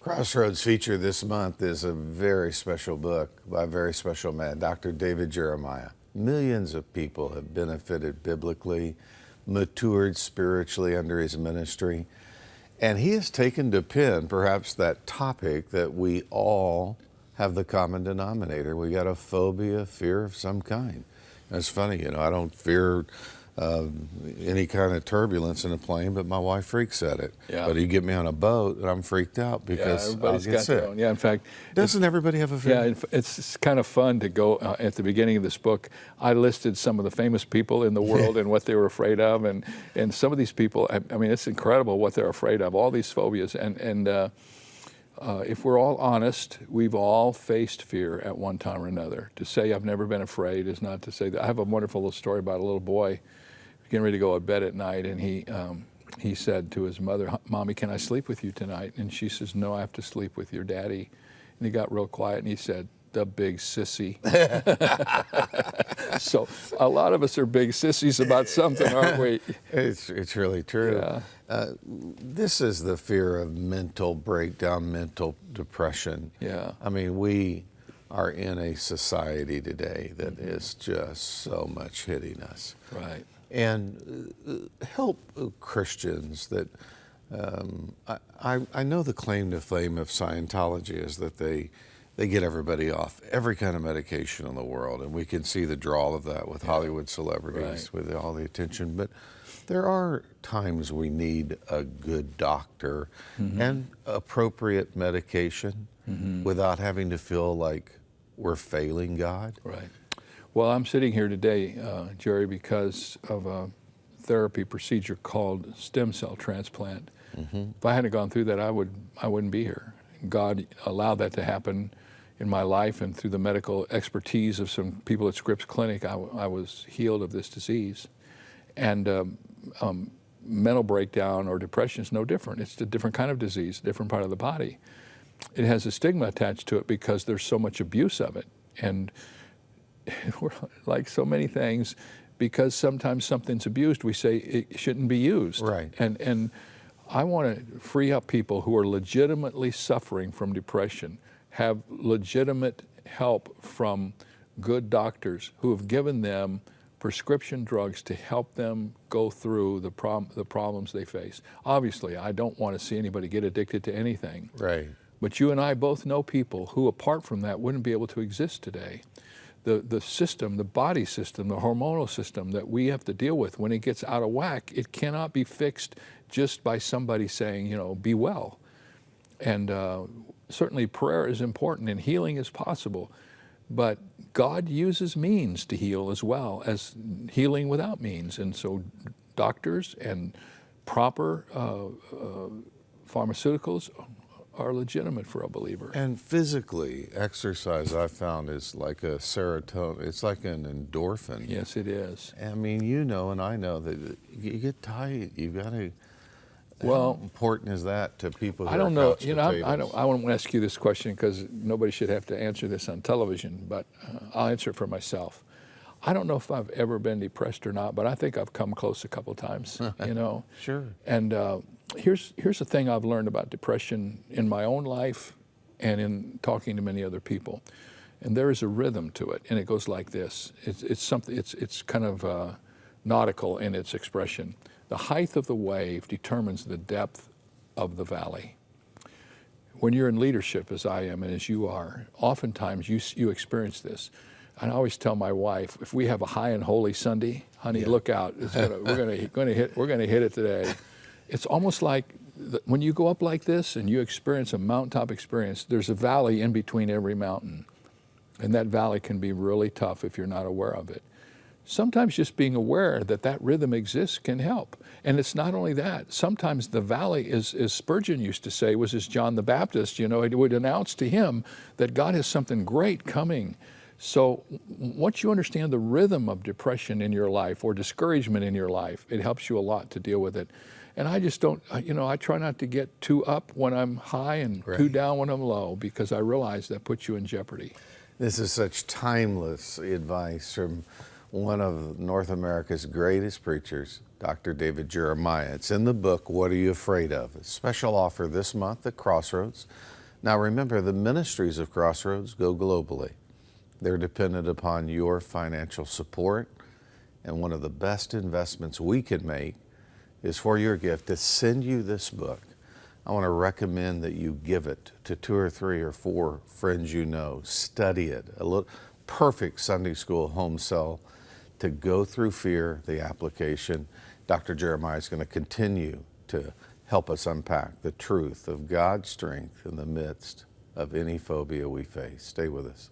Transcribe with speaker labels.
Speaker 1: Crossroads feature this month is a very special book by a very special man, Dr. David Jeremiah. Millions of people have benefited biblically, matured spiritually under his ministry, and he has taken to pen perhaps that topic that we all have the common denominator. We got a phobia, fear of some kind. And it's funny, I don't fear any kind of turbulence in a plane, but my wife freaks at it.
Speaker 2: Yeah.
Speaker 1: But you get me on a boat, and I'm freaked out because
Speaker 2: everybody's
Speaker 1: I'll get
Speaker 2: got
Speaker 1: sick.
Speaker 2: their own. Yeah, in fact,
Speaker 1: Doesn't everybody have a fear?
Speaker 2: yeah, it's kind of fun to go at the beginning of this book. I listed some of the famous people in the world and what they were afraid of, and some of these people. I mean, it's incredible what they're afraid of. All these phobias, and if we're all honest, we've all faced fear at one time or another. To say I've never been afraid is not to say that. I have a wonderful little story about a little boy getting ready to go to bed at night, and he said to his mother, "Mommy, can I sleep with you tonight?" And she says, "No, I have to sleep with your daddy." And he got real quiet, and he said, "The big sissy." So a lot of us are big sissies about something, aren't we?
Speaker 1: It's really true.
Speaker 2: Yeah.
Speaker 1: This is the fear of mental breakdown, mental depression.
Speaker 2: Yeah.
Speaker 1: I mean, we are in a society today that is just so much hitting us.
Speaker 2: Right.
Speaker 1: And help Christians that I know the claim to fame of Scientology is that they get everybody off every kind of medication in the world, and we can see the draw of that with Hollywood celebrities,
Speaker 2: Right.
Speaker 1: with all the attention. But there are times we need a good doctor and appropriate medication without having to feel like we're failing God.
Speaker 2: Right. Well, I'm sitting here today, Jerry, because of a therapy procedure called stem cell transplant. If I hadn't gone through that, I wouldn't be here. God allowed that to happen in my life, and through the medical expertise of some people at Scripps Clinic, I was healed of this disease. And mental breakdown or depression is no different. It's a different kind of disease, different part of the body. It has a stigma attached to it because there's so much abuse of it. And we're like so many things, because sometimes something's abused, we say it shouldn't be used.
Speaker 1: Right.
Speaker 2: And I want to free up people who are legitimately suffering from depression, have legitimate help from good doctors who have given them prescription drugs to help them go through the problems they face. Obviously, I don't want to see anybody get addicted to anything.
Speaker 1: Right.
Speaker 2: But you and I both know people who, apart from that, wouldn't be able to exist today. The system, the body system, the hormonal system that we have to deal with, when it gets out of whack, it cannot be fixed just by somebody saying, be well. And certainly prayer is important and healing is possible. But God uses means to heal as well as healing without means. And so doctors and proper pharmaceuticals are legitimate for a believer.
Speaker 1: And physically, exercise I've found is like a serotonin. It's like an endorphin.
Speaker 2: Yes, it is.
Speaker 1: I mean, and I know that you get tight. You've got to.
Speaker 2: Well,
Speaker 1: how important is that to people who
Speaker 2: I don't
Speaker 1: are
Speaker 2: know.
Speaker 1: couch potatoes?
Speaker 2: I want to ask you this question because nobody should have to answer this on television, but I'll answer it for myself. I don't know if I've ever been depressed or not, but I think I've come close a couple times.
Speaker 1: Sure.
Speaker 2: And here's the thing I've learned about depression in my own life and in talking to many other people. And there is a rhythm to it, and it goes like this. It's kind of nautical in its expression. The height of the wave determines the depth of the valley. When you're in leadership, as I am and as you are, oftentimes you experience this. And I always tell my wife, if we have a high and holy Sunday, honey, look out! We're going to hit it today. It's almost like when you go up like this and you experience a mountaintop experience, there's a valley in between every mountain. And that valley can be really tough if you're not aware of it. Sometimes just being aware that that rhythm exists can help. And it's not only that. Sometimes the valley, as Spurgeon used to say, was as John the Baptist, it would announce to him that God has something great coming. So once you understand the rhythm of depression in your life or discouragement in your life, it helps you a lot to deal with it. And I just don't, I try not to get too up when I'm high and too down when I'm low, because I realize that puts you in jeopardy.
Speaker 1: This is such timeless advice from one of North America's greatest preachers, Dr. David Jeremiah. It's in the book, What Are You Afraid Of? A special offer this month at Crossroads. Now remember, the ministries of Crossroads go globally. They're dependent upon your financial support, and one of the best investments we can make is for your gift to send you this book. I want to recommend that you give it to 2 or 3 or 4 friends you know. Study it. Perfect Sunday school home cell to go through fear, the application. Dr. Jeremiah is going to continue to help us unpack the truth of God's strength in the midst of any phobia we face. Stay with us.